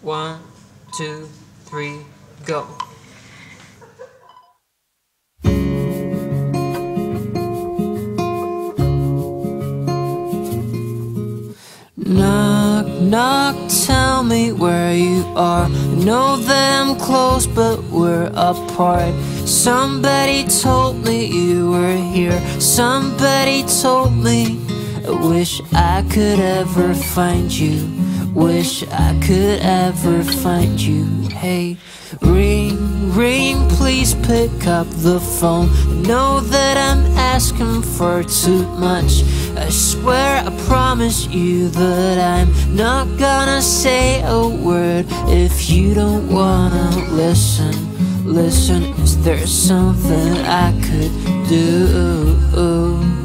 1, 2, 3, go. Knock, knock, tell me where you are. I know that I'm close, but we're apart. Somebody told me you were here. Somebody told me. I wish I could ever find you. Wish I could ever find you. Hey, ring, ring, please pick up the phone. I know that I'm asking for too much. I swear, I promise you that I'm not gonna say a word if you don't wanna listen. Listen, is there something I could do?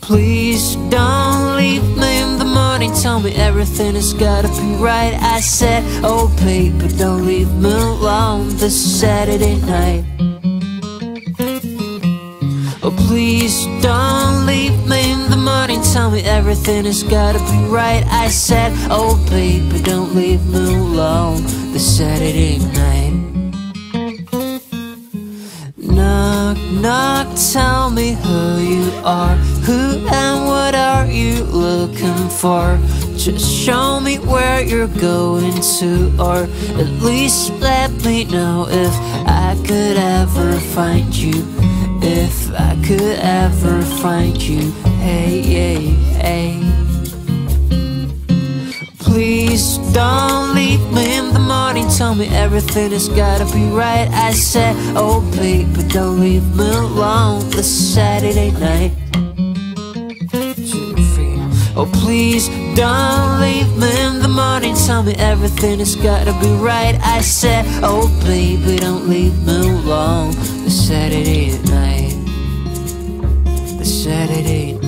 Please don't leave me in the morning. Tell me everything has gotta be right. I said, oh baby, don't leave me alone this Saturday night. Oh please don't leave me in the morning. Tell me everything has gotta be right. I said, oh baby, don't leave me alone this Saturday night. Knock, knock, tell me who you are. Who and what are you looking for? Just show me where you're going to, or at least let me know if I could ever find you. If I could ever find you. Hey, hey, hey. Please don't leave me in the morning. Tell me everything has gotta be right. I said, oh baby, don't leave me alone this Saturday night. 2, 3. Oh please don't leave me in the morning. Tell me everything has gotta be right. I said, oh baby, don't leave me alone this Saturday night. The Saturday night.